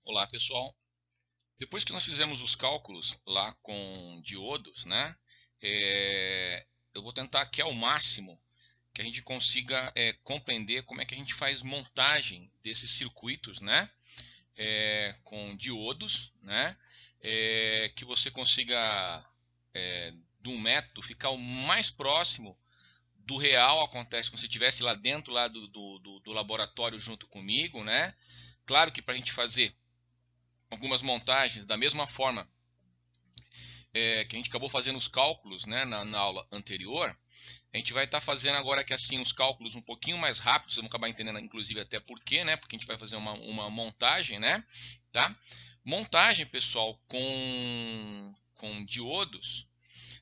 Olá pessoal, depois que nós fizemos os cálculos lá com diodos, né, eu vou tentar aqui ao máximo que a gente consiga compreender como é que a gente faz montagem desses circuitos, né, com diodos, né, que você consiga, de um método, ficar o mais próximo do real acontece como se estivesse lá dentro lá do laboratório junto comigo, né. Claro que para a gente fazer algumas montagens da mesma forma que a gente acabou fazendo os cálculos, né, na aula anterior, a gente vai estar fazendo agora que assim os cálculos um pouquinho mais rápidos, vocês vão acabar entendendo inclusive até por quê, né, porque a gente vai fazer uma montagem, né, tá? Montagem, pessoal, com diodos,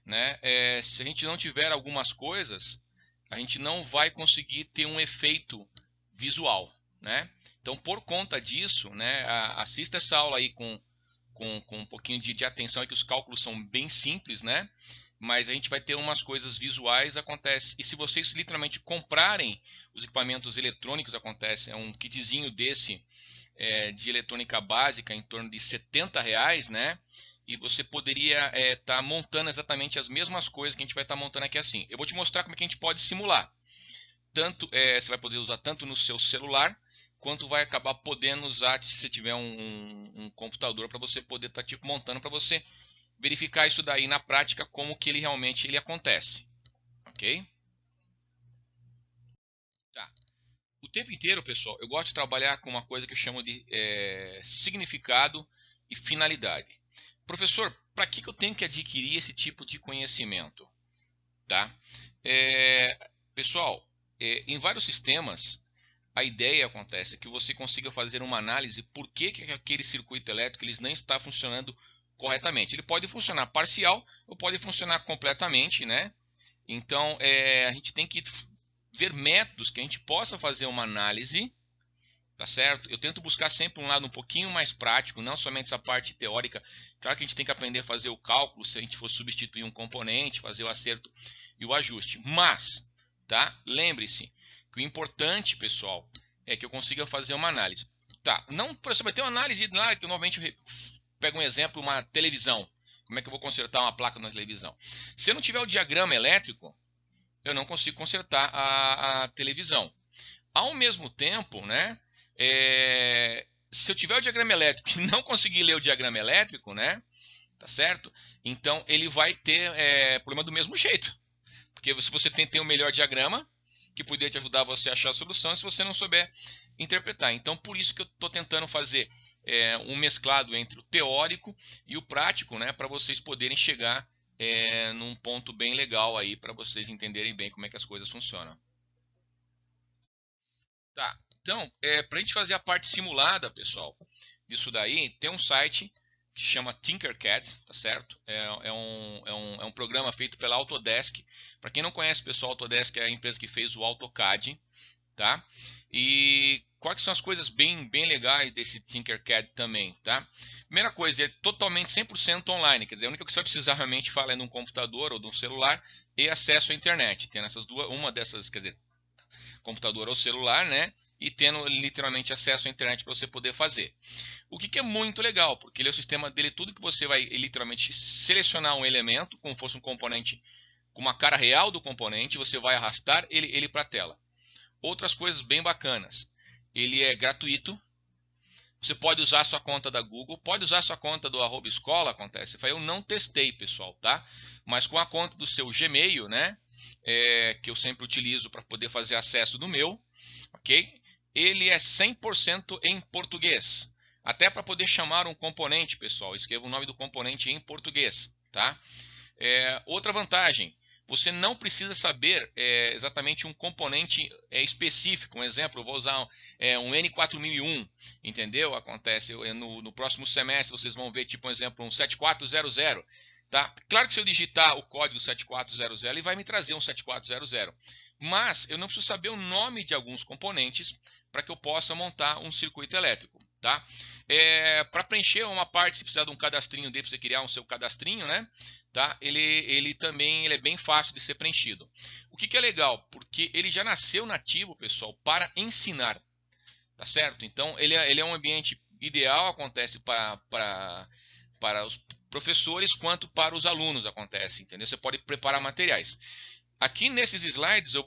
né, se a gente não tiver algumas coisas, a gente não vai conseguir ter um efeito visual, né? Então, por conta disso, né, assista essa aula aí com um pouquinho de atenção, é que os cálculos são bem simples, né? Mas a gente vai ter umas coisas visuais, acontece. E se vocês literalmente comprarem os equipamentos eletrônicos, acontece, é um kitzinho desse de eletrônica básica em torno de R$ 70, né? E você poderia estar montando exatamente as mesmas coisas que a gente vai estar montando aqui assim. Eu vou te mostrar como é que a gente pode simular. Tanto, você vai poder usar tanto no seu celular, quanto vai acabar podendo usar se você tiver um computador para você poder estar tipo montando para você verificar isso daí na prática como que ele realmente acontece, ok? Tá. O tempo inteiro, pessoal, eu gosto de trabalhar com uma coisa que eu chamo de significado e finalidade. Professor, para que eu tenho que adquirir esse tipo de conhecimento? Tá? Pessoal, em vários sistemas, a ideia acontece que você consiga fazer uma análise por que aquele circuito elétrico eles não está funcionando corretamente. Ele pode funcionar parcial ou pode funcionar completamente, né? Então, a gente tem que ver métodos que a gente possa fazer uma análise, tá certo? Eu tento buscar sempre um lado um pouquinho mais prático, não somente essa parte teórica. Claro que a gente tem que aprender a fazer o cálculo, se a gente for substituir um componente, fazer o acerto e o ajuste. Mas, tá? Lembre-se que o importante, pessoal, é que eu consiga fazer uma análise. Tá, não, por exemplo, vai ter uma análise lá, que eu normalmente pego um exemplo, uma televisão. Como é que eu vou consertar uma placa na televisão? Se eu não tiver o diagrama elétrico, eu não consigo consertar a televisão. Ao mesmo tempo, né, se eu tiver o diagrama elétrico e não conseguir ler o diagrama elétrico, né, tá certo? Então ele vai ter problema do mesmo jeito. Porque se você tem o melhor diagrama, que poderia te ajudar você a achar a solução, se você não souber interpretar. Então por isso que eu estou tentando fazer um mesclado entre o teórico e o prático, né, para vocês poderem chegar num ponto bem legal aí, para vocês entenderem bem como é que as coisas funcionam. Tá, então, para a gente fazer a parte simulada, pessoal, disso daí, tem um site que chama Tinkercad, tá certo? É um programa feito pela Autodesk. Para quem não conhece, pessoal, a Autodesk é a empresa que fez o AutoCAD, tá? E quais são as coisas bem legais desse Tinkercad também, tá? Primeira coisa, é totalmente 100% online, quer dizer, a única coisa que você vai precisar realmente falar é de um computador ou de um celular e acesso à internet. Tem essas duas, uma dessas, quer dizer, computador ou celular, né? E tendo literalmente acesso à internet para você poder fazer. O que é muito legal, porque ele é o sistema dele, tudo que você vai literalmente selecionar um elemento, como fosse um componente com uma cara real do componente, você vai arrastar ele para a tela. Outras coisas bem bacanas. Ele é gratuito. Você pode usar a sua conta da Google, pode usar a sua conta do @escola, acontece. Eu não testei, pessoal, tá? Mas com a conta do seu Gmail, né? Que eu sempre utilizo para poder fazer acesso no meu, ok? Ele é 100% em português. Até para poder chamar um componente, pessoal, escreva o nome do componente em português, tá? Outra vantagem, você não precisa saber exatamente um componente específico. Um exemplo, eu vou usar um N4001, entendeu? Acontece no próximo semestre, vocês vão ver tipo um exemplo, um 7400. Tá? Claro que se eu digitar o código 7400, ele vai me trazer um 7400. Mas eu não preciso saber o nome de alguns componentes para que eu possa montar um circuito elétrico. Tá? Para preencher uma parte, se precisar de um cadastrinho dele, para você criar um seu cadastrinho, né? Tá? Ele também é bem fácil de ser preenchido. O que é legal? Porque ele já nasceu nativo, pessoal, para ensinar. Tá certo? Então ele é um ambiente ideal acontece para os professores quanto para os alunos acontece, entendeu? Você pode preparar materiais. Aqui nesses slides eu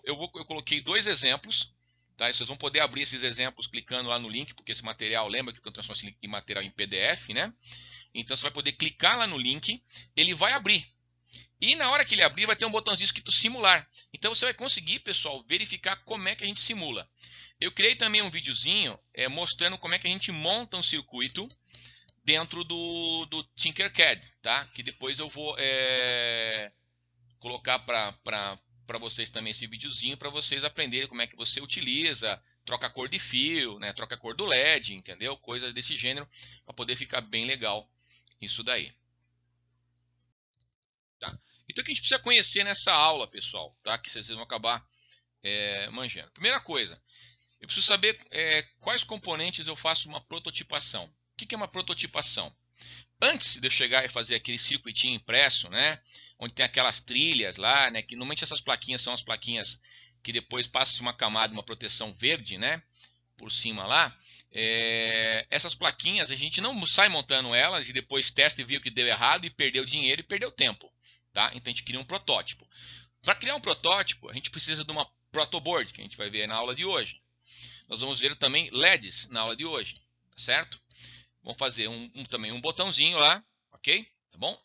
coloquei dois exemplos, tá? E vocês vão poder abrir esses exemplos clicando lá no link, porque esse material, lembra que eu transformo esse material em PDF, né? Então você vai poder clicar lá no link, ele vai abrir. E na hora que ele abrir, vai ter um botãozinho escrito simular. Então você vai conseguir, pessoal, verificar como é que a gente simula. Eu criei também um videozinho mostrando como é que a gente monta um circuito dentro do Tinkercad, tá? Que depois eu vou colocar para vocês também esse videozinho para vocês aprenderem como é que você utiliza, troca a cor de fio, né? Troca a cor do LED, entendeu? Coisas desse gênero para poder ficar bem legal isso daí. Tá? Então o que a gente precisa conhecer nessa aula, pessoal, tá? Que vocês vão acabar manjando. Primeira coisa, eu preciso saber quais componentes eu faço uma prototipação. O que é uma prototipação? Antes de eu chegar e fazer aquele circuitinho impresso, né, onde tem aquelas trilhas lá, né, que normalmente essas plaquinhas são as plaquinhas que depois passam uma camada, uma proteção verde, né, por cima lá. Essas plaquinhas a gente não sai montando elas e depois testa e viu que deu errado e perdeu dinheiro e perdeu tempo, tá? Então a gente cria um protótipo. Para criar um protótipo, a gente precisa de uma protoboard, que a gente vai ver na aula de hoje. Nós vamos ver também LEDs na aula de hoje, tá certo? Vamos fazer também um botãozinho lá, ok? Tá bom?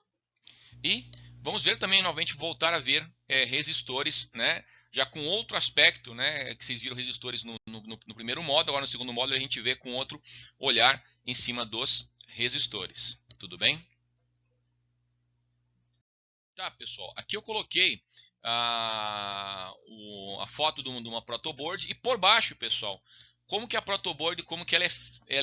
E vamos ver também, novamente, voltar a ver resistores, né? Já com outro aspecto, né? Que vocês viram resistores no primeiro módulo, agora no segundo módulo a gente vê com outro olhar em cima dos resistores. Tudo bem? Tá, pessoal. Aqui eu coloquei a foto de uma protoboard e por baixo, pessoal, como que a protoboard, como que ela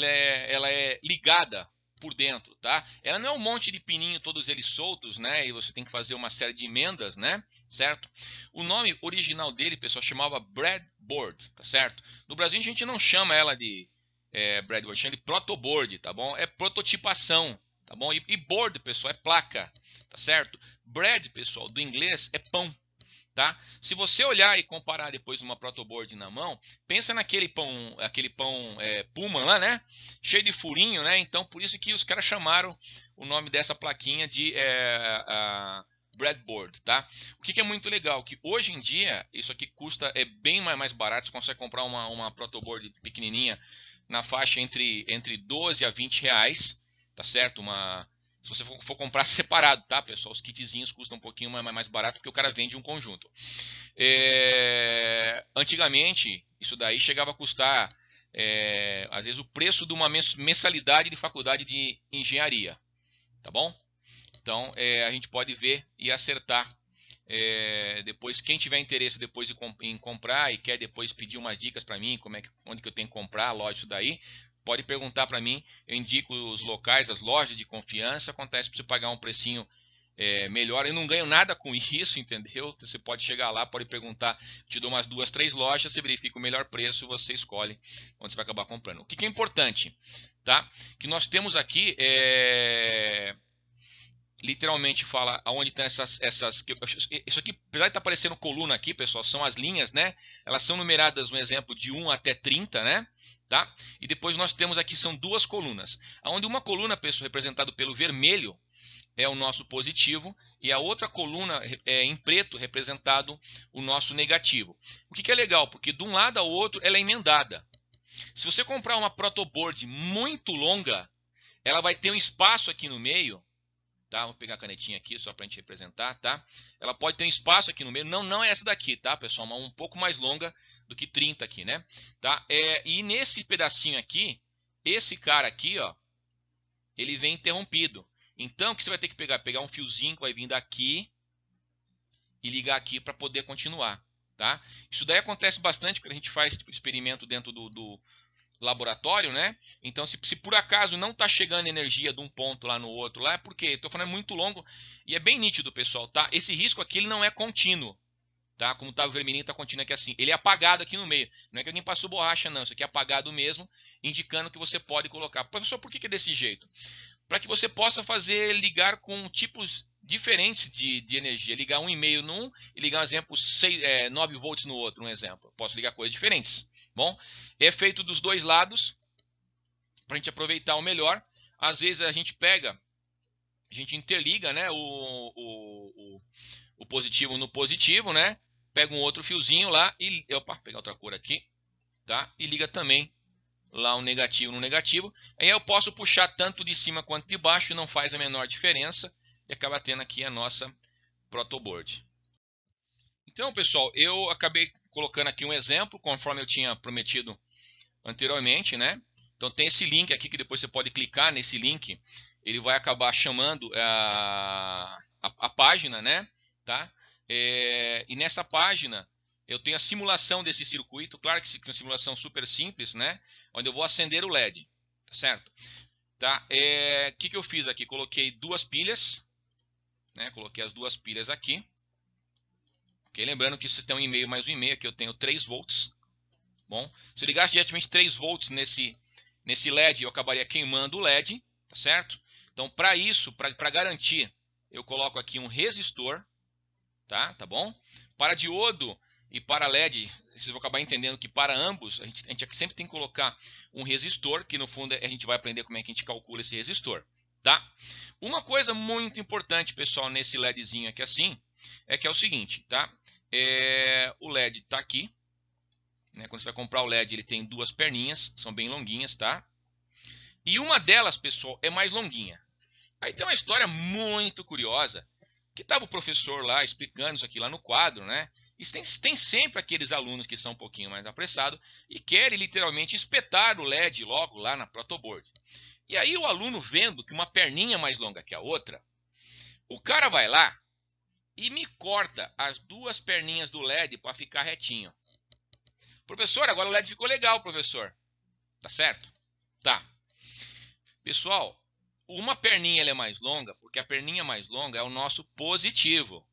é ligada por dentro, tá? Ela não é um monte de pininho, todos eles soltos, né? E você tem que fazer uma série de emendas, né? Certo? O nome original dele, pessoal, chamava breadboard, tá certo? No Brasil a gente não chama ela de breadboard, chama de protoboard, tá bom? É prototipação, tá bom? E board, pessoal, é placa, tá certo? Bread, pessoal, do inglês é pão. Tá? Se você olhar e comparar depois uma protoboard na mão, pensa naquele pão, Puma lá, né? Cheio de furinho, né? Então por isso que os caras chamaram o nome dessa plaquinha de breadboard, tá? O que é muito legal, que hoje em dia isso aqui custa bem mais barato, você consegue comprar uma protoboard pequenininha na faixa entre 12 a 20 reais, tá certo? Se você for comprar separado, tá, pessoal? Os kitzinhos custam um pouquinho mais barato porque o cara vende um conjunto. Antigamente, isso daí chegava a custar, às vezes, o preço de uma mensalidade de faculdade de engenharia. Tá bom? Então, a gente pode ver e acertar. Depois, quem tiver interesse depois em comprar e quer depois pedir umas dicas para mim, onde que eu tenho que comprar, lógico, daí, pode perguntar para mim, eu indico os locais, as lojas de confiança, acontece para você pagar um precinho melhor, eu não ganho nada com isso, entendeu? Você pode chegar lá, pode perguntar, te dou umas 2, 3 lojas, você verifica o melhor preço e você escolhe onde você vai acabar comprando. O que é importante, tá? Que nós temos aqui, literalmente fala aonde estão isso aqui, apesar de estar aparecendo coluna aqui, pessoal, são as linhas, né? Elas são numeradas, um exemplo, de 1 até 30, né? Tá? E depois nós temos aqui, são duas colunas. Onde uma coluna, pessoal, representada pelo vermelho, é o nosso positivo, e a outra coluna em preto, representado o nosso negativo. O que é legal? Porque de um lado ao outro ela é emendada. Se você comprar uma protoboard muito longa, ela vai ter um espaço aqui no meio, tá? Vou pegar a canetinha aqui só para a gente representar, tá? Ela pode ter um espaço aqui no meio, não é essa daqui, tá, pessoal? Uma um pouco mais longa do que 30 aqui, né? Tá? E nesse pedacinho aqui, esse cara aqui, ó, ele vem interrompido. Então, o que você vai ter que pegar um fiozinho que vai vir daqui e ligar aqui para poder continuar, tá? Isso daí acontece bastante quando a gente faz experimento dentro do laboratório, né? Então, se por acaso não está chegando energia de um ponto lá no outro, lá é porque, estou falando, é muito longo e é bem nítido, pessoal, tá? Esse risco aqui ele não é contínuo, tá? Como tá o vermelhinho, tá contínuo aqui assim. Ele é apagado aqui no meio. Não é que alguém passou borracha, não. Isso aqui é apagado mesmo, indicando que você pode colocar. Professor, por que é desse jeito? Para que você possa ligar com tipos diferentes de energia. Ligar 1,5 num e ligar, um exemplo, 9 volts no outro, um exemplo. Posso ligar coisas diferentes. Bom, é feito dos dois lados para a gente aproveitar o melhor. Às vezes a gente interliga, né, o positivo no positivo, né? Pega um outro fiozinho lá e... Opa, pegar outra cor aqui, tá? E liga também lá o negativo no negativo. Aí eu posso puxar tanto de cima quanto de baixo, não faz a menor diferença. E acaba tendo aqui a nossa protoboard. Então, pessoal, eu acabei colocando aqui um exemplo, conforme eu tinha prometido anteriormente, né? Então tem esse link aqui que depois você pode clicar nesse link. Ele vai acabar chamando a página, né? Tá? E nessa página eu tenho a simulação desse circuito. Claro que é uma simulação super simples, né? Onde eu vou acender o LED, tá certo? Tá? Que eu fiz aqui? Coloquei duas pilhas, né? Coloquei as duas pilhas aqui. Okay? Lembrando que se tem um e-mail mais um e-mail, aqui eu tenho 3 volts. Bom, se eu ligasse diretamente 3 volts nesse LED, eu acabaria queimando o LED, tá certo? Então, para isso, para garantir, eu coloco aqui um resistor, tá bom? Para diodo e para LED, vocês vão acabar entendendo que para ambos, a gente sempre tem que colocar um resistor, que no fundo a gente vai aprender como é que a gente calcula esse resistor, tá? Uma coisa muito importante, pessoal, nesse LEDzinho aqui assim, é que é o seguinte, tá? O LED está aqui, né? Quando você vai comprar o LED, ele tem duas perninhas, são bem longuinhas, tá? E uma delas, pessoal, é mais longuinha. Aí tem uma história muito curiosa, que estava o professor lá explicando isso aqui lá no quadro, né? E tem sempre aqueles alunos que são um pouquinho mais apressados e querem literalmente espetar o LED logo lá na protoboard. E aí o aluno vendo que uma perninha é mais longa que a outra, o cara vai lá e me corta as duas perninhas do LED para ficar retinho. Professor, agora o LED ficou legal, professor. Tá certo? Tá. Pessoal, uma perninha ela é mais longa, porque a perninha mais longa é o nosso positivo.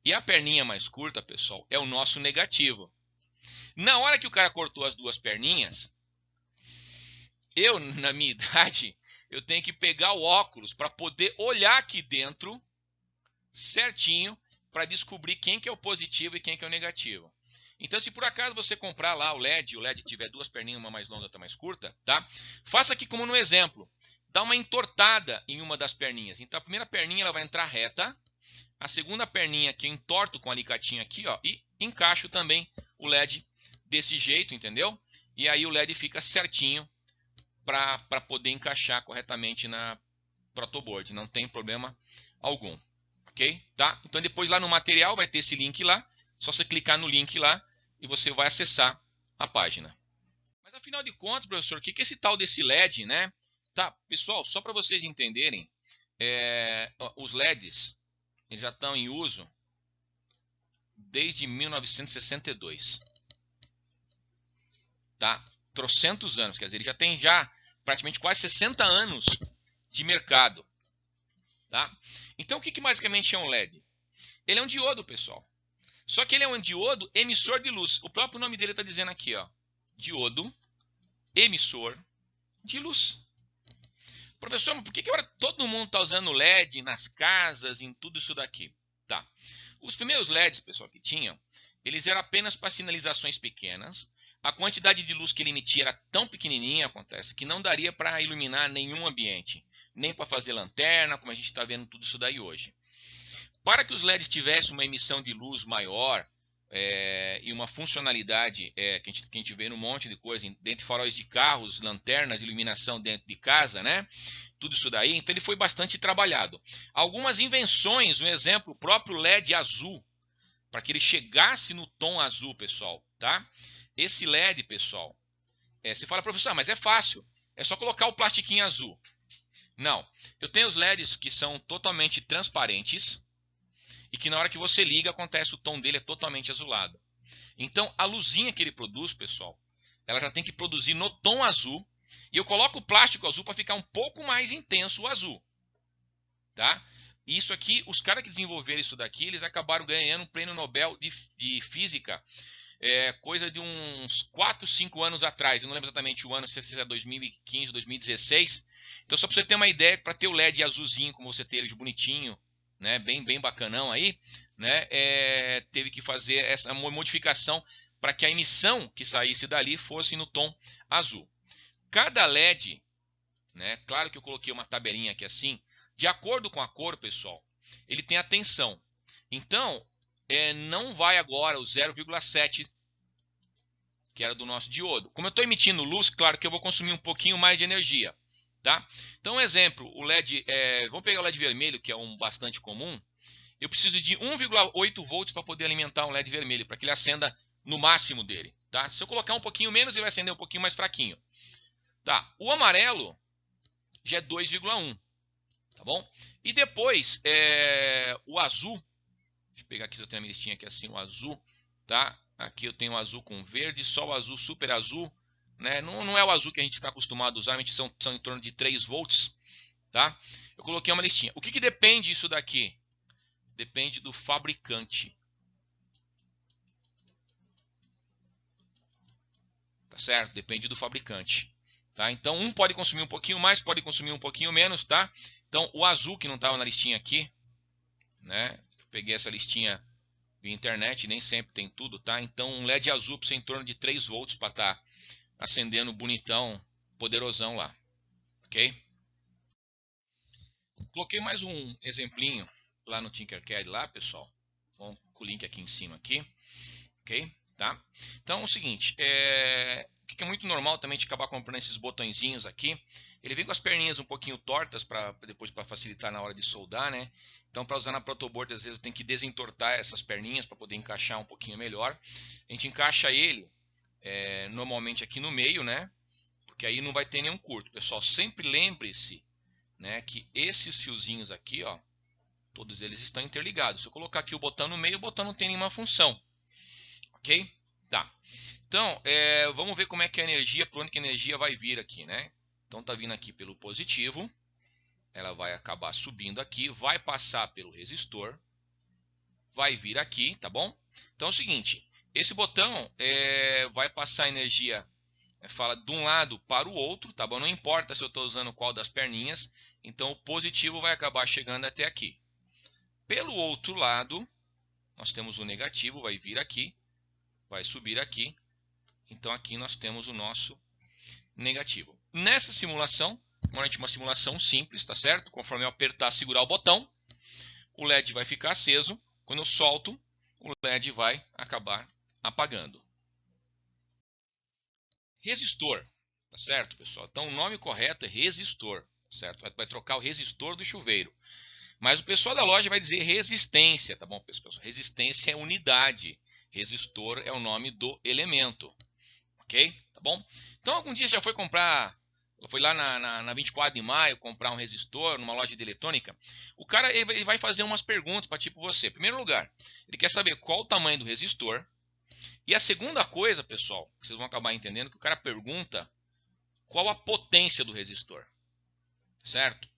E a perninha mais curta, pessoal, é o nosso negativo. Na hora que o cara cortou as duas perninhas, eu, na minha idade, eu tenho que pegar o óculos para poder olhar aqui dentro certinho para descobrir quem que é o positivo e quem que é o negativo. Então, se por acaso você comprar lá o LED tiver duas perninhas, uma mais longa e outra mais curta, tá? Faça aqui como no exemplo. Dá uma entortada em uma das perninhas. Então, a primeira perninha ela vai entrar reta. A segunda perninha aqui eu entorto com o alicatinho aqui, ó, e encaixo também o LED desse jeito, entendeu? E aí o LED fica certinho para poder encaixar corretamente na protoboard. Não tem problema algum. Ok? Tá? Então, depois lá no material vai ter esse link lá. Só você clicar no link lá e você vai acessar a página. Mas afinal de contas, professor, o que é esse tal desse LED, né? Tá, pessoal, só para vocês entenderem, os LEDs eles já estão em uso desde 1962. Tá? Trocentos anos, quer dizer, ele já tem praticamente quase 60 anos de mercado. Tá? Então, o que basicamente é um LED? Ele é um diodo, pessoal. Só que ele é um diodo emissor de luz. O próprio nome dele está dizendo aqui, ó, diodo emissor de luz. Professor, mas por que agora todo mundo está usando LED nas casas, em tudo isso daqui? Tá. Os primeiros LEDs, pessoal, que tinham, eles eram apenas para sinalizações pequenas. A quantidade de luz que ele emitia era tão pequenininha, acontece, que não daria para iluminar nenhum ambiente. Nem para fazer lanterna, como a gente está vendo tudo isso daí hoje. Para que os LEDs tivessem uma emissão de luz maior e uma funcionalidade que a gente vê num monte de coisa, dentro de faróis de carros, lanternas, iluminação dentro de casa, né? Tudo isso daí, então ele foi bastante trabalhado. Algumas invenções, um exemplo, o próprio LED azul, para que ele chegasse no tom azul, pessoal, tá? Esse LED, pessoal, você fala, professor, mas é fácil, é só colocar o plastiquinho azul. Não, eu tenho os LEDs que são totalmente transparentes, e que na hora que você liga, acontece o tom dele é totalmente azulado. Então, a luzinha que ele produz, pessoal, ela já tem que produzir no tom azul. E eu coloco o plástico azul para ficar um pouco mais intenso o azul. Tá? E isso aqui, os caras que desenvolveram isso daqui, eles acabaram ganhando um prêmio Nobel de Física, coisa de uns 4, 5 anos atrás. Eu não lembro exatamente o ano, se é 2015, 2016. Então, só para você ter uma ideia, para ter o LED azulzinho, como você tem ele de bonitinho, né, bem bacanão aí, né, teve que fazer essa modificação para que a emissão que saísse dali fosse no tom azul. Cada LED né? Claro que eu coloquei uma tabelinha aqui assim. De acordo com a cor, pessoal, ele tem a tensão. Então, não vai agora o 0,7, que era do nosso diodo. Como eu estou emitindo luz, claro que eu vou consumir um pouquinho mais de energia. Tá? Então, um exemplo, o LED, vamos pegar o LED vermelho, que é um bastante comum. Eu preciso de 1,8 volts para poder alimentar um LED vermelho, para que ele acenda no máximo dele. Tá? Se eu colocar um pouquinho menos, ele vai acender um pouquinho mais fraquinho. Tá? O amarelo já é 2,1. Tá bom? E depois, o azul. Deixa eu pegar aqui, se eu tenho a minha listinha aqui assim, o azul. Tá? Aqui eu tenho o azul com verde, só o azul, super azul. Né? Não é o azul que a gente está acostumado a usar, normalmente são em torno de 3 volts. Tá? Eu coloquei uma listinha. O que depende isso daqui? Depende do fabricante. Tá certo? Depende do fabricante. Tá? Então, um pode consumir um pouquinho mais, pode consumir um pouquinho menos. Tá? Então, o azul que não estava na listinha aqui, né? Eu peguei essa listinha via internet, nem sempre tem tudo. Tá? Então, um LED azul precisa em torno de 3 volts para estar acendendo bonitão, poderosão lá. Ok? Coloquei mais um exemplinho lá no Tinkercad lá, pessoal. Com o link aqui em cima aqui. Ok? Tá? Então é o seguinte, o que é muito normal também de acabar comprando esses botõezinhos aqui. Ele vem com as perninhas um pouquinho tortas para depois para facilitar na hora de soldar, né? Então para usar na protoboard às vezes tem que desentortar essas perninhas para poder encaixar um pouquinho melhor. A gente encaixa ele normalmente aqui no meio, né? Porque aí não vai ter nenhum curto. Pessoal, sempre lembre-se, né, que esses fiozinhos aqui, ó, todos eles estão interligados. Se eu colocar aqui o botão no meio, o botão não tem nenhuma função. Ok? Tá. Então, vamos ver como é que a energia, por onde que a energia vai vir aqui, né? Então, tá vindo aqui pelo positivo. Ela vai acabar subindo aqui, vai passar pelo resistor. Vai vir aqui, tá bom? Então, é o seguinte. Esse botão vai passar energia, fala de um lado para o outro, tá bom? Não importa se eu estou usando qual das perninhas. Então, o positivo vai acabar chegando até aqui. Pelo outro lado, nós temos o negativo, vai vir aqui. Vai subir aqui. Então aqui nós temos o nosso negativo. Nessa simulação, normalmente uma simulação simples, tá certo? Conforme eu apertar, segurar o botão, o LED vai ficar aceso. Quando eu solto, o LED vai acabar apagando. Resistor, tá certo, pessoal? Então o nome correto é resistor, tá certo? Vai trocar o resistor do chuveiro. Mas o pessoal da loja vai dizer resistência, tá bom, pessoal? Resistência é unidade. Resistor é o nome do elemento. Ok? Tá bom? Então, algum dia já foi comprar, foi lá na 24 de maio comprar um resistor numa loja de eletrônica. O cara ele vai fazer umas perguntas para tipo você. Em primeiro lugar, ele quer saber qual o tamanho do resistor. E a segunda coisa, pessoal, que vocês vão acabar entendendo, que o cara pergunta qual a potência do resistor. Certo?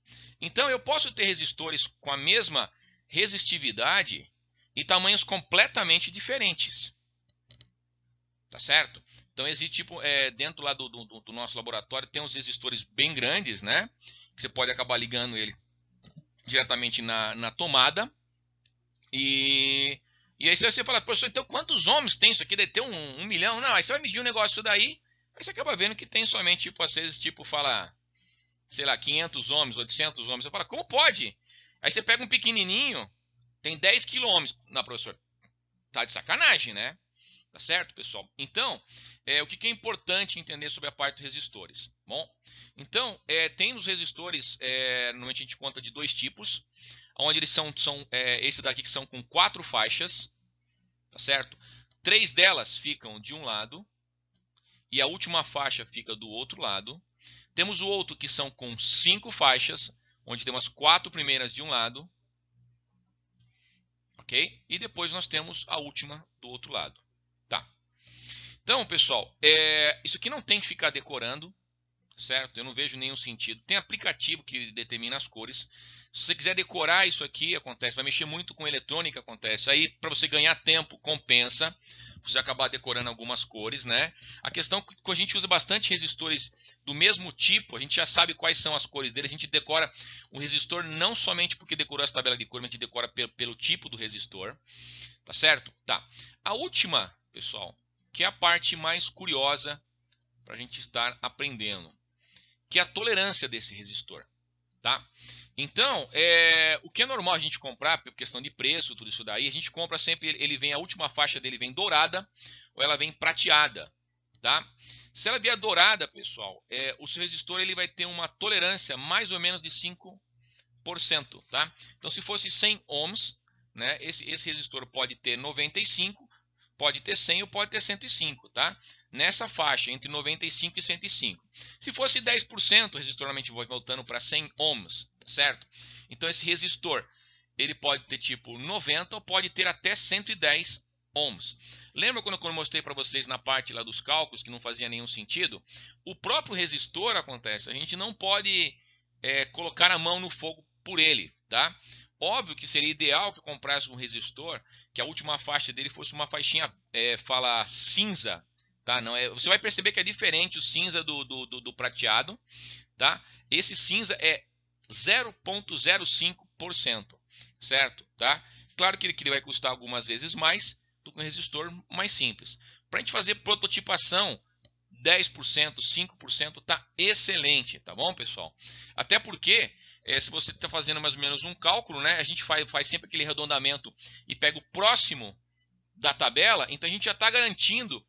Então, eu posso ter resistores com a mesma resistividade e tamanhos completamente diferentes. Tá certo? Então existe tipo, dentro lá do nosso laboratório tem uns resistores bem grandes, né? Que você pode acabar ligando ele diretamente na tomada. E aí você fala, professor, então quantos ohms tem isso aqui? Deve ter 1 milhão? Não, aí você vai medir um negócio daí, aí você acaba vendo que tem somente, tipo, às vezes, tipo, fala, sei lá, 500 ohms, 800 ohms. Você fala, como pode? Aí você pega um pequenininho, tem 10 kΩ. Não, professor, tá de sacanagem, né? Tá certo, pessoal? Então, o que é importante entender sobre a parte dos resistores? Bom, então, tem os resistores, normalmente a gente conta de 2 tipos, onde eles são esse daqui que são com 4 faixas, tá certo? 3 delas ficam de um lado e a última faixa fica do outro lado. Temos o outro que são com 5 faixas, onde temos as 4 primeiras de um lado, ok? E depois nós temos a última do outro lado. Tá. Então, pessoal, isso aqui não tem que ficar decorando, certo? Eu não vejo nenhum sentido. Tem aplicativo que determina as cores. Se você quiser decorar isso aqui, acontece. Vai mexer muito com eletrônica, acontece. Aí, para você ganhar tempo, compensa você acabar decorando algumas cores, né? A questão é que a gente usa bastante resistores do mesmo tipo, a gente já sabe quais são as cores dele. A gente decora o resistor não somente porque decorou essa tabela de cor, mas a gente decora pelo tipo do resistor. Tá certo? Tá. A última, pessoal, que é a parte mais curiosa para a gente estar aprendendo, que é a tolerância desse resistor. Tá? Então, o que é normal a gente comprar, por questão de preço, tudo isso daí, a gente compra sempre, ele vem, a última faixa dele vem dourada ou ela vem prateada. Tá? Se ela vier dourada, pessoal, o seu resistor ele vai ter uma tolerância mais ou menos de 5%. Tá? Então, se fosse 100 ohms, né, esse resistor pode ter 95, pode ter 100 ou pode ter 105. Tá? Nessa faixa, entre 95 e 105. Se fosse 10%, o resistor normalmente vai voltando para 100 ohms, certo? Então, esse resistor ele pode ter tipo 90 ou pode ter até 110 ohms. Lembra quando eu mostrei para vocês na parte lá dos cálculos que não fazia nenhum sentido? O próprio resistor acontece, a gente não pode colocar a mão no fogo por ele, tá? Óbvio que seria ideal que eu comprasse um resistor que a última faixa dele fosse uma faixinha, fala cinza, tá? Não você vai perceber que é diferente o cinza do prateado, tá? Esse cinza é 0,05%, certo? Tá? Claro que ele vai custar algumas vezes mais do que um resistor mais simples. Para a gente fazer prototipação, 10%, 5% tá excelente, tá bom, pessoal? Até porque, se você está fazendo mais ou menos um cálculo, né, a gente faz sempre aquele arredondamento e pega o próximo da tabela, então a gente já está garantindo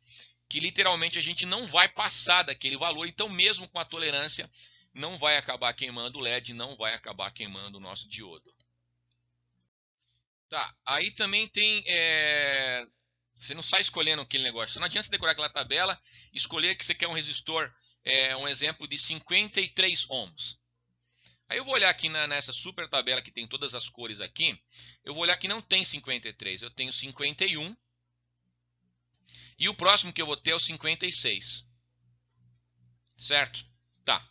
que literalmente a gente não vai passar daquele valor, então mesmo com a tolerância, não vai acabar queimando o LED, não vai acabar queimando o nosso diodo. Tá, aí também tem, você não sai escolhendo aquele negócio, não adianta você decorar aquela tabela, escolher que você quer um resistor, um exemplo de 53 ohms. Aí eu vou olhar aqui nessa super tabela que tem todas as cores aqui, eu vou olhar que não tem 53, eu tenho 51, e o próximo que eu vou ter é o 56, certo? Tá.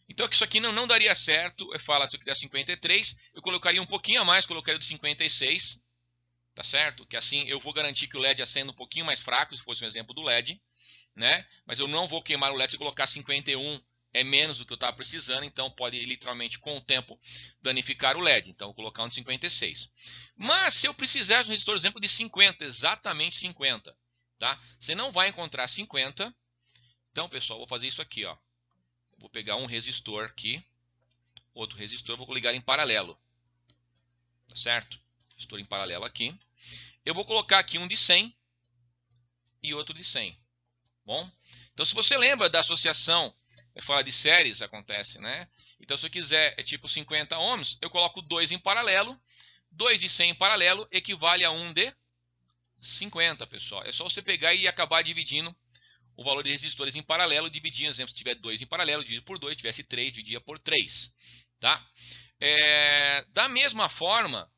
Então isso aqui não daria certo, eu falo se eu quiser 53, eu colocaria um pouquinho a mais, colocaria do 56, tá certo? Que assim eu vou garantir que o LED acenda um pouquinho mais fraco, se fosse um exemplo do LED, né? Mas eu não vou queimar o LED se eu colocar 51, é menos do que eu estava precisando, então pode literalmente com o tempo danificar o LED, então eu vou colocar um de 56. Mas se eu precisar de um resistor, exemplo, de 50, exatamente 50, tá? Você não vai encontrar 50, então pessoal, vou fazer isso aqui, ó. Vou pegar um resistor aqui, outro resistor, vou ligar em paralelo, tá certo? Resistor em paralelo aqui. Eu vou colocar aqui um de 100 e outro de 100, bom? Então, se você lembra da associação, fala de séries, acontece, né? Então, se eu quiser, tipo 50 ohms, eu coloco 2 em paralelo, 2 de 100 em paralelo equivale a 1 de 50, pessoal. É só você pegar e acabar dividindo o valor de resistores em paralelo, dividir, exemplo, se tiver 2 em paralelo, divide por 2, se tivesse 3, dividia por 3. Tá? Da mesma forma,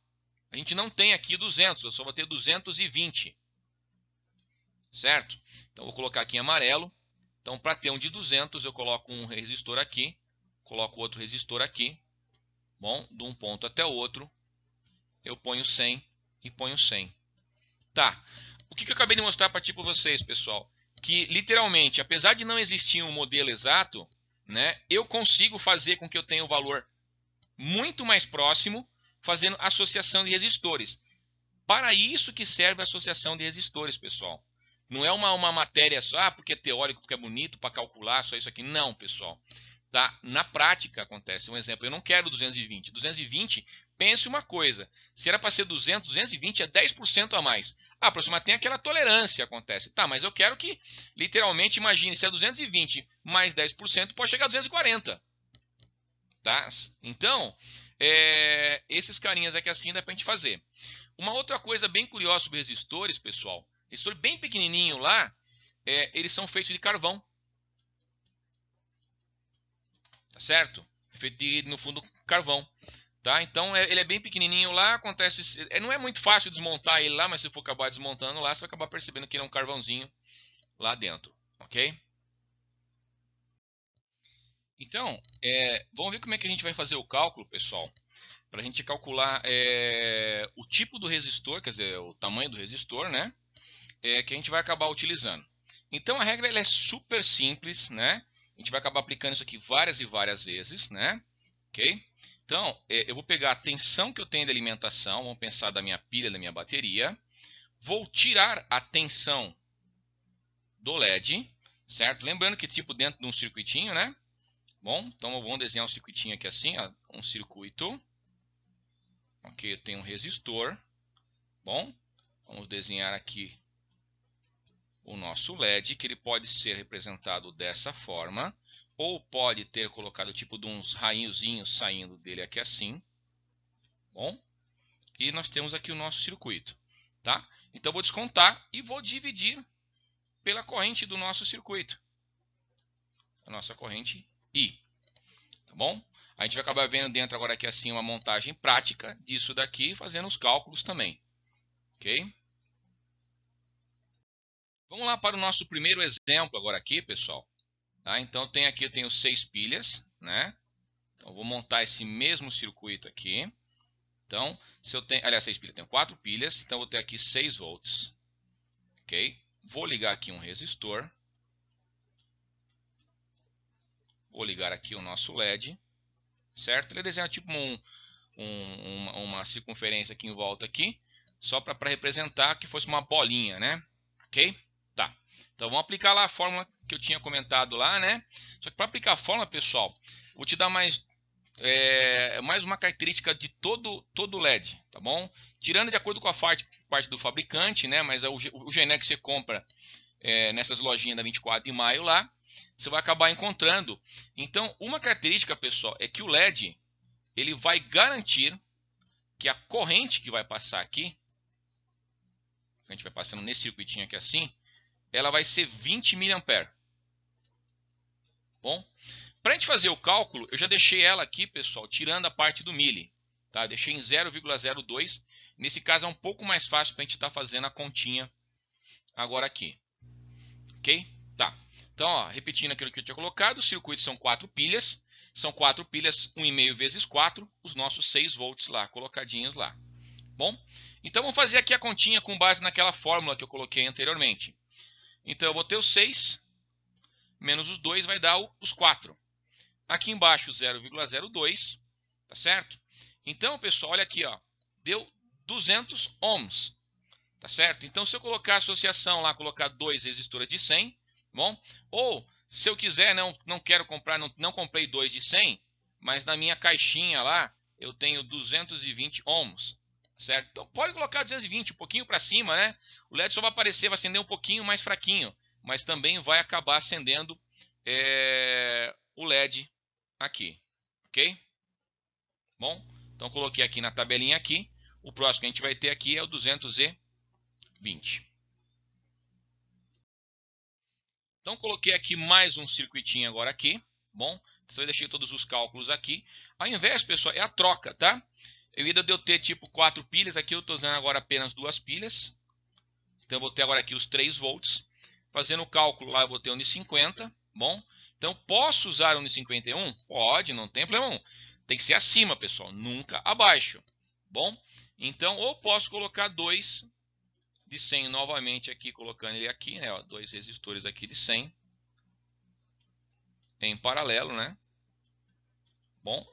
a gente não tem aqui 200, eu só vou ter 220. Certo? Então, vou colocar aqui em amarelo. Então, para ter um de 200, eu coloco um resistor aqui, coloco outro resistor aqui. Bom, de um ponto até o outro, eu ponho 100 e ponho 100. Tá. O que eu acabei de mostrar para vocês, pessoal? Que literalmente, apesar de não existir um modelo exato, né, eu consigo fazer com que eu tenha um valor muito mais próximo, fazendo associação de resistores. Para isso que serve a associação de resistores, pessoal. Não é uma matéria só, porque é teórico, porque é bonito, para calcular, só isso aqui. Não, pessoal. Tá? Na prática acontece. Um exemplo, eu não quero 220. 220, pense uma coisa. Se era para ser 200, 220 é 10% a mais. Ah, professor, mas tem aquela tolerância, acontece. Tá, mas eu quero que, literalmente, imagine, se é 220 mais 10%, pode chegar a 240. Tá? Então, esses carinhas aqui assim dá para a gente fazer. Uma outra coisa bem curiosa sobre resistores, pessoal. Resistor bem pequenininho lá, eles são feitos de carvão. Tá certo? É feito no fundo, carvão. Tá? Então, ele é bem pequenininho lá, acontece... não é muito fácil desmontar ele lá, mas se for acabar desmontando lá, você vai acabar percebendo que ele é um carvãozinho lá dentro. Ok? Então, vamos ver como é que a gente vai fazer o cálculo, pessoal. Para a gente calcular o tipo do resistor, quer dizer, o tamanho do resistor, né? Que a gente vai acabar utilizando. Então, a regra ela é super simples, né? A gente vai acabar aplicando isso aqui várias e várias vezes, né? Ok? Então, eu vou pegar a tensão que eu tenho de alimentação, vamos pensar da minha pilha, da minha bateria. Vou tirar a tensão do LED, certo? Lembrando que tipo dentro de um circuitinho, né? Bom, então vamos desenhar um circuitinho aqui assim, ó, um circuito. Ok, eu tenho um resistor. Bom, vamos desenhar aqui o nosso LED, que ele pode ser representado dessa forma, ou pode ter colocado tipo de uns raiozinhos saindo dele aqui assim. Bom, e nós temos aqui o nosso circuito, tá? Então eu vou descontar e vou dividir pela corrente do nosso circuito, a nossa corrente I, tá bom? A gente vai acabar vendo dentro agora aqui assim uma montagem prática disso daqui, fazendo os cálculos também, ok? Vamos lá para o nosso primeiro exemplo agora aqui, pessoal. Tá? Então eu tenho 6 pilhas, né? Então eu vou montar esse mesmo circuito aqui. Então, se eu tenho, aliás, 6 pilhas, eu tenho 4 pilhas, então eu vou ter aqui 6 volts. OK? Vou ligar aqui um resistor. Vou ligar aqui o nosso LED, certo? Ele desenha tipo uma circunferência aqui em volta aqui, só para representar que fosse uma bolinha, né? OK? Tá. Então vamos aplicar lá a fórmula que eu tinha comentado lá, né? Só que para aplicar a fórmula, pessoal, vou te dar mais uma característica de todo LED, tá bom? Tirando de acordo com a parte do fabricante, né? Mas o Gené que você compra nessas lojinhas da 24 de maio lá, você vai acabar encontrando. Então, uma característica, pessoal, é que o LED ele vai garantir que a corrente que vai passar aqui, a gente vai passando nesse circuitinho aqui assim, ela vai ser 20 mA. Bom, para a gente fazer o cálculo, eu já deixei ela aqui, pessoal, tirando a parte do mili. Tá? Deixei em 0,02. Nesse caso é um pouco mais fácil para a gente estar fazendo a continha agora aqui. Ok? Tá. Então, ó, repetindo aquilo que eu tinha colocado, o circuito são 4 pilhas. São 4 pilhas, 1,5 vezes 4, os nossos 6 volts lá, colocadinhos lá. Bom, então vamos fazer aqui a continha com base naquela fórmula que eu coloquei anteriormente. Então eu vou ter os 6, menos os 2 vai dar os 4. Aqui embaixo 0,02, tá certo? Então, pessoal, olha aqui, ó, deu 200 ohms, tá certo? Então, se eu colocar a associação lá, colocar 2 resistores de 100, bom? Ou, se eu quiser, não quero comprar, não comprei 2 de 100, mas na minha caixinha lá, eu tenho 220 ohms, certo? Então, pode colocar 220, um pouquinho para cima, né? O LED só vai aparecer, vai acender um pouquinho mais fraquinho, mas também vai acabar acendendo o LED aqui, ok? Bom, então coloquei aqui na tabelinha aqui. O próximo que a gente vai ter aqui é o 220. Então coloquei aqui mais um circuitinho agora aqui. Bom, então eu deixei todos os cálculos aqui. Ao invés, pessoal, é a troca, tá? Eu ia de eu ter tipo 4 pilhas, aqui eu estou usando agora apenas 2 pilhas. Então eu vou ter agora aqui os 3 volts. Fazendo o cálculo lá eu vou ter 1,50. Bom, então posso usar 1,51? Pode, não tem problema. Tem que ser acima, pessoal, nunca abaixo. Bom, então ou posso colocar 2 de 100 novamente aqui, colocando ele aqui, né? Ó, 2 resistores aqui de 100 em paralelo, né? Bom,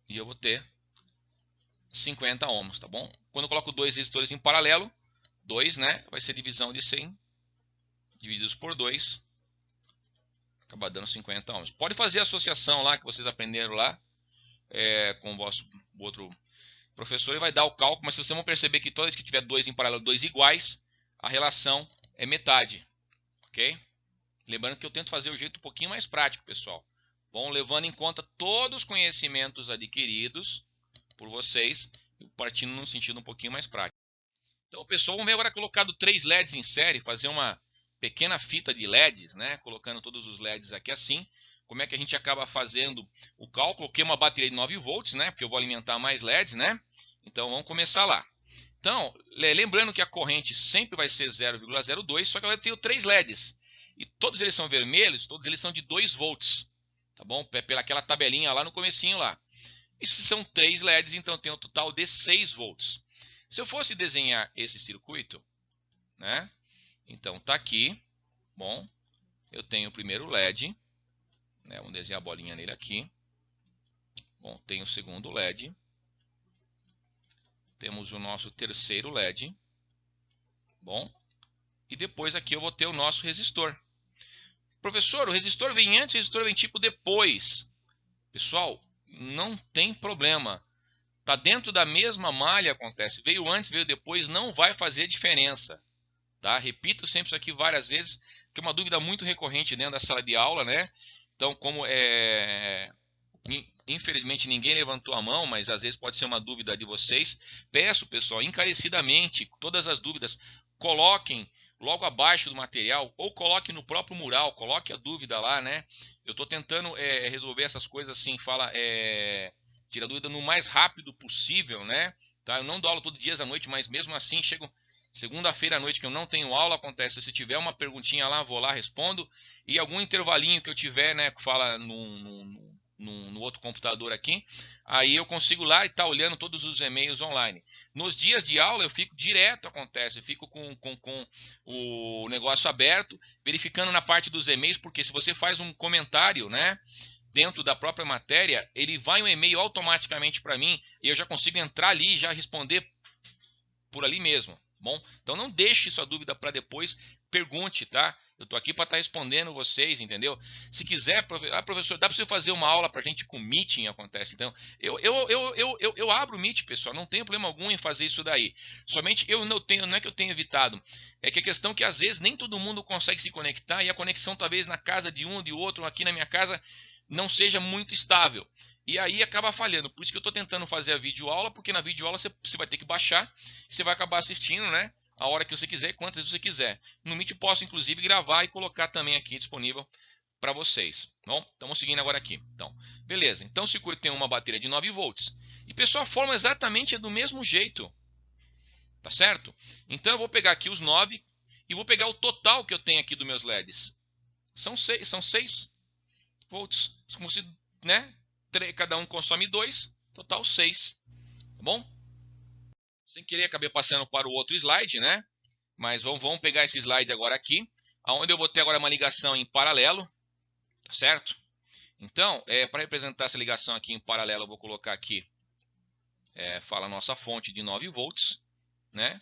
e eu vou ter 50 ohms, tá bom? Quando eu coloco 2 resistores em paralelo, 2, né? Vai ser divisão de 100 divididos por 2, acaba dando 50 ohms. Pode fazer a associação lá que vocês aprenderam lá com o vosso outro professor, ele vai dar o cálculo, mas vocês vão perceber que toda vez que tiver 2 em paralelo, 2 iguais, a relação é metade, ok? Lembrando que eu tento fazer o jeito um pouquinho mais prático, pessoal. Bom, levando em conta todos os conhecimentos adquiridos por vocês, partindo num sentido um pouquinho mais prático. Então, pessoal, vamos ver agora colocado 3 LEDs em série, fazer uma pequena fita de LEDs, né? Colocando todos os LEDs aqui assim. Como é que a gente acaba fazendo o cálculo? Coloquei uma bateria de 9 volts, né? Porque eu vou alimentar mais LEDs, né? Então, vamos começar lá. Então, lembrando que a corrente sempre vai ser 0,02, só que eu tenho 3 LEDs. E todos eles são vermelhos, todos eles são de 2 volts. Tá bom? Pelaquela tabelinha lá no comecinho lá. E se são 3 LEDs, então eu tenho um total de 6 volts. Se eu fosse desenhar esse circuito, né? Então tá aqui, bom, eu tenho o primeiro LED, né? Vamos desenhar a bolinha nele aqui. Bom, tem o segundo LED. Temos o nosso terceiro LED. Bom, e depois aqui eu vou ter o nosso resistor. Professor, o resistor vem antes, o resistor vem tipo depois. Pessoal, não tem problema. Tá dentro da mesma malha, acontece. Veio antes, veio depois, não vai fazer diferença. Tá? Repito sempre isso aqui várias vezes, que é uma dúvida muito recorrente dentro da sala de aula, né? Então, como infelizmente ninguém levantou a mão, mas às vezes pode ser uma dúvida de vocês, peço, pessoal, encarecidamente, todas as dúvidas, coloquem logo abaixo do material, ou coloque no próprio mural, coloque a dúvida lá, né? Eu estou tentando resolver essas coisas assim, tira a dúvida no mais rápido possível, né? Tá? Eu não dou aula todo dia à noite, mas mesmo assim, chego segunda-feira à noite que eu não tenho aula, acontece, se tiver uma perguntinha lá, vou lá, respondo, e algum intervalinho que eu tiver, né, que fala no outro computador aqui, aí eu consigo lá e estar olhando todos os e-mails online. Nos dias de aula eu fico direto, acontece, eu fico com o negócio aberto, verificando na parte dos e-mails, porque se você faz um comentário, né, dentro da própria matéria, ele vai um e-mail automaticamente para mim e eu já consigo entrar ali e já responder por ali mesmo. Bom, então não deixe sua dúvida para depois, pergunte, tá? Eu tô aqui para estar respondendo vocês, entendeu? Se quiser, professor, dá para você fazer uma aula para a gente com Meeting, acontece. Então, eu abro o Meet, pessoal, não tem problema algum em fazer isso daí. Somente eu não tenho, não é que eu tenho evitado, é que a questão é que às vezes nem todo mundo consegue se conectar e a conexão talvez na casa de um ou de outro, aqui na minha casa, não seja muito estável. E aí acaba falhando. Por isso que eu estou tentando fazer a videoaula, porque na videoaula você vai ter que baixar, você vai acabar assistindo, né? A hora que você quiser, quantas vezes você quiser. No Meet posso inclusive gravar e colocar também aqui disponível para vocês. Bom, estamos seguindo agora aqui. Então, beleza. Então o circuito tem uma bateria de 9 volts. E pessoal, a forma exatamente é do mesmo jeito. Tá certo? Então eu vou pegar aqui os 9 e vou pegar o total que eu tenho aqui dos meus LEDs. São 6 volts. Como se, né? Cada um consome 2, total 6. Tá bom? Sem querer, acabei passando para o outro slide, né? Mas vamos pegar esse slide agora aqui, onde eu vou ter agora uma ligação em paralelo, tá certo? Então, para representar essa ligação aqui em paralelo, eu vou colocar aqui, fala a nossa fonte de 9 volts, né?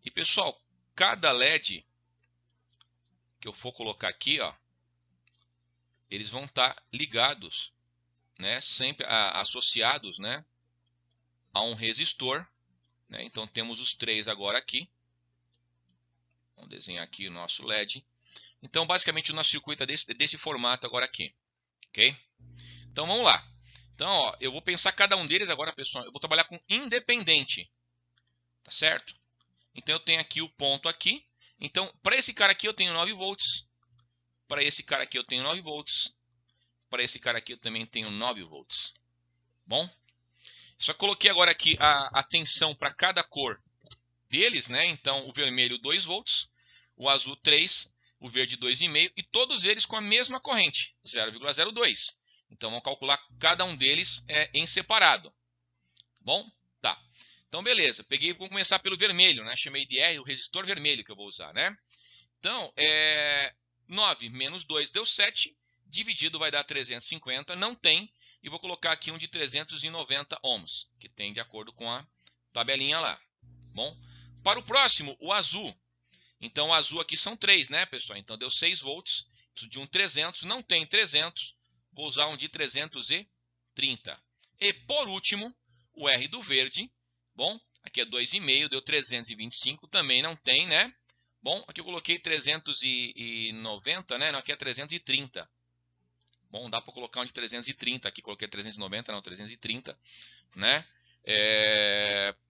E pessoal, cada LED que eu for colocar aqui, ó, eles vão estar ligados, né? Sempre associados, né? A um resistor, né? Então temos os 3 agora aqui. Vamos desenhar aqui o nosso LED. Então, basicamente, o nosso circuito é desse formato agora aqui. Ok? Então, vamos lá. Então, ó, eu vou pensar cada um deles agora, pessoal. Eu vou trabalhar com independente. Tá certo? Então, eu tenho aqui o ponto aqui. Então, para esse cara aqui eu tenho 9 volts. Para esse cara aqui eu tenho 9 volts. Para esse cara aqui eu também tenho 9 volts. Bom? Só coloquei agora aqui a tensão para cada cor deles, né? Então, o vermelho 2 volts, o azul 3, o verde 2,5 e todos eles com a mesma corrente, 0,02. Então, vamos calcular cada um deles em separado. Bom? Tá. Então, beleza. Peguei, vou começar pelo vermelho, né? Chamei de R, o resistor vermelho que eu vou usar, né? Então, 9 menos 2 deu 7, dividido vai dar 350, não tem, e vou colocar aqui um de 390 ohms, que tem de acordo com a tabelinha lá. Bom? Para o próximo, o azul. Então, o azul aqui são 3, né, pessoal? Então, deu 6 volts, preciso de um 300, não tem 300, vou usar um de 330. E, por último, o R do verde. Bom, aqui é 2,5, deu 325, também não tem, né? Bom, aqui eu coloquei 390, né? Não, aqui é 330. Bom, dá para colocar um de 330 aqui, coloquei 390, não, 330, né?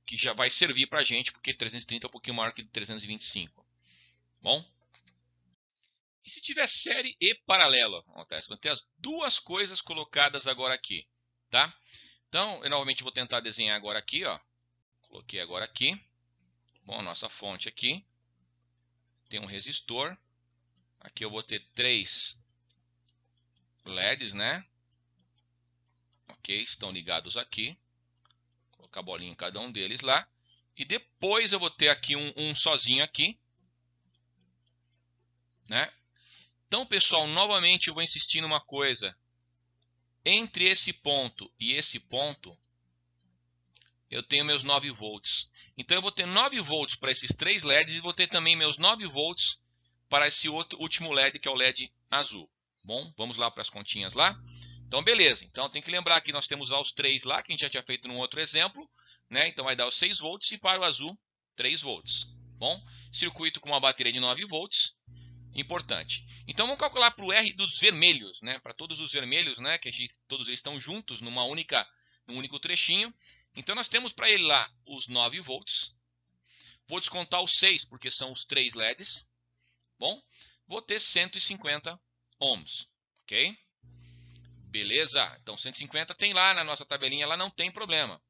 Que já vai servir para a gente, porque 330 é um pouquinho maior que 325. Bom? E se tiver série e paralelo, acontece, vão ter as duas coisas colocadas agora aqui, tá? Então, eu novamente vou tentar desenhar agora aqui, ó. Coloquei agora aqui. Bom, nossa fonte aqui. Tem um resistor. Aqui eu vou ter 3 LEDs, né? Ok, estão ligados aqui. Vou colocar a bolinha em cada um deles lá. E depois eu vou ter aqui um sozinho aqui, né? Então, pessoal, novamente eu vou insistir numa coisa. Entre esse ponto e esse ponto, eu tenho meus 9 volts. Então, eu vou ter 9 volts para esses 3 LEDs e vou ter também meus 9 volts para esse outro último LED, que é o LED azul. Bom, vamos lá para as continhas lá. Então, beleza. Então, tem que lembrar que nós temos lá os 3 lá, que a gente já tinha feito num outro exemplo, né? Então, vai dar os 6 volts e para o azul, 3 volts. Bom, circuito com uma bateria de 9 volts, importante. Então, vamos calcular para o R dos vermelhos, né? Para todos os vermelhos, né? Que todos eles estão juntos num único trechinho. Então, nós temos para ele lá os 9 volts. Vou descontar os 6, porque são os 3 LEDs. Bom, vou ter 150 ohms, ok? Beleza, então 150 tem lá na nossa tabelinha, lá não tem problema.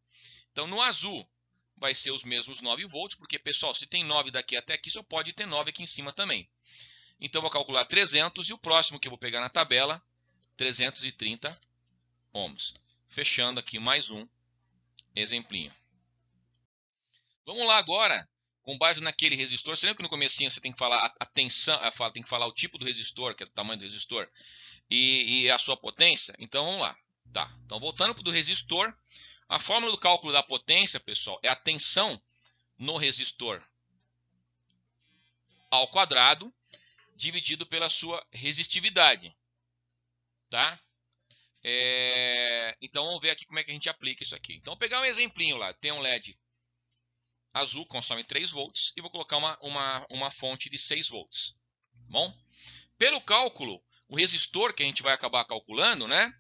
Então no azul vai ser os mesmos 9 volts, porque pessoal, se tem 9 daqui até aqui, só pode ter 9 aqui em cima também. Então vou calcular 300 e o próximo que eu vou pegar na tabela, 330 ohms. Fechando aqui mais um exemplinho. Vamos lá agora, com base naquele resistor. Você lembra que no comecinho você tem que falar a tensão, tem que falar o tipo do resistor, que é o tamanho do resistor, e a sua potência? Então vamos lá. Tá. Então voltando para o resistor, a fórmula do cálculo da potência, pessoal, é a tensão no resistor ao quadrado dividido pela sua resistividade. Tá? Então vamos ver aqui como é que a gente aplica isso aqui. Então vou pegar um exemplinho lá. Tem um LED azul, consome 3 volts, e vou colocar uma fonte de 6 volts. Bom, pelo cálculo, o resistor que a gente vai acabar calculando, né,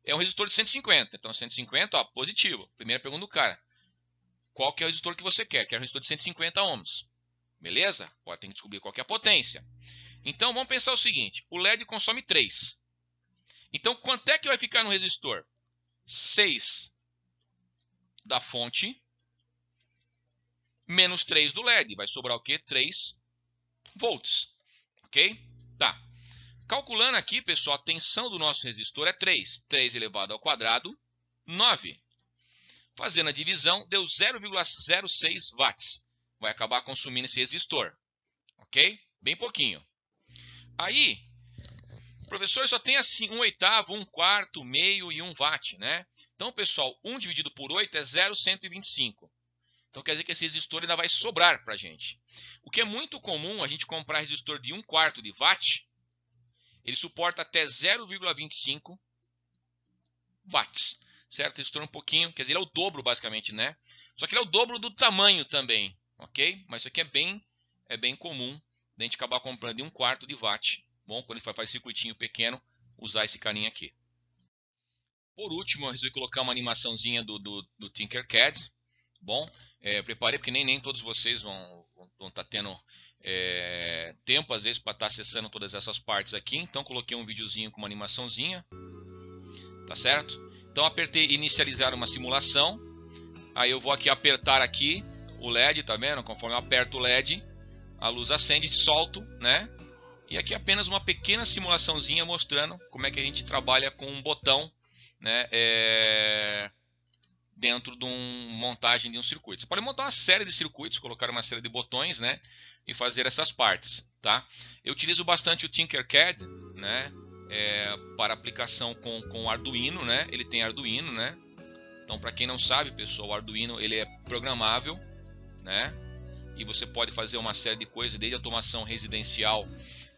é um resistor de 150. Então 150, ó, positivo. Primeira pergunta do cara. Qual que é o resistor que você quer? Quer um resistor de 150 ohms. Beleza? Agora tem que descobrir qual que é a potência. Então vamos pensar o seguinte. O LED consome 3. Então quanto é que vai ficar no resistor? 6 da fonte menos 3 do LED. Vai sobrar o quê? 3 volts. Ok? Tá. Calculando aqui, pessoal, a tensão do nosso resistor é 3. 3 elevado ao quadrado, 9. Fazendo a divisão, deu 0,06 watts. Vai acabar consumindo esse resistor. Ok? Bem pouquinho. Aí, o professor só tem assim 1/8, 1/4, meio e 1 watt, né? Então, pessoal, 1 dividido por 8 é 0,125. Então quer dizer que esse resistor ainda vai sobrar para a gente. O que é muito comum a gente comprar resistor de 1/4 de watt. Ele suporta até 0,25 watts. Certo? Resistor um pouquinho, quer dizer, ele é o dobro basicamente, né? Só que ele é o dobro do tamanho também, ok? Mas isso aqui é bem comum a gente acabar comprando de 1/4 de watt. Bom, quando ele faz circuitinho pequeno, usar esse carinha aqui. Por último, eu resolvi colocar uma animaçãozinha do Tinkercad. Bom, preparei porque nem todos vocês vão estar tendo tempo, às vezes, para estar acessando todas essas partes aqui. Então, coloquei um videozinho com uma animaçãozinha. Tá certo? Então, apertei inicializar uma simulação. Aí eu vou aqui apertar aqui o LED, tá vendo? Conforme eu aperto o LED, a luz acende, solto, né? E aqui apenas uma pequena simulaçãozinha mostrando como é que a gente trabalha com um botão, né? Dentro de uma montagem de um circuito. Você pode montar uma série de circuitos, colocar uma série de botões, né, e fazer essas partes, tá? Eu utilizo bastante o Tinkercad, né, para aplicação com Arduino, né? Ele tem Arduino, né? Então, para quem não sabe, pessoal, o Arduino ele é programável, né? E você pode fazer uma série de coisas, desde automação residencial,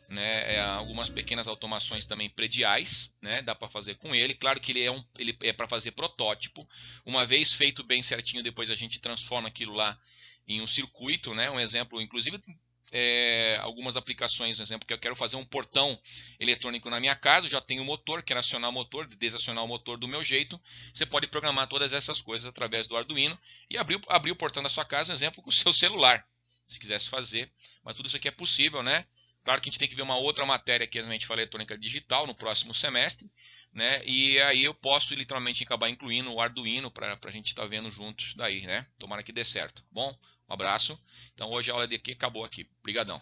né, algumas pequenas automações também prediais, né, dá para fazer com ele. Claro que ele é para fazer protótipo. Uma vez feito bem certinho, depois a gente transforma aquilo lá em um circuito, né, um exemplo, inclusive algumas aplicações, um exemplo que eu quero fazer um portão eletrônico na minha casa, eu já tenho o motor, quero acionar o motor, desacionar o motor do meu jeito. Você pode programar todas essas coisas através do Arduino e abrir o portão da sua casa, um exemplo, com o seu celular, se quisesse fazer. Mas tudo isso aqui é possível, né? Claro que a gente tem que ver uma outra matéria que a gente fala eletrônica digital no próximo semestre, né? E aí eu posso literalmente acabar incluindo o Arduino para a gente estar vendo juntos daí, né? Tomara que dê certo. Bom, um abraço. Então hoje a aula de aqui acabou aqui. Obrigadão.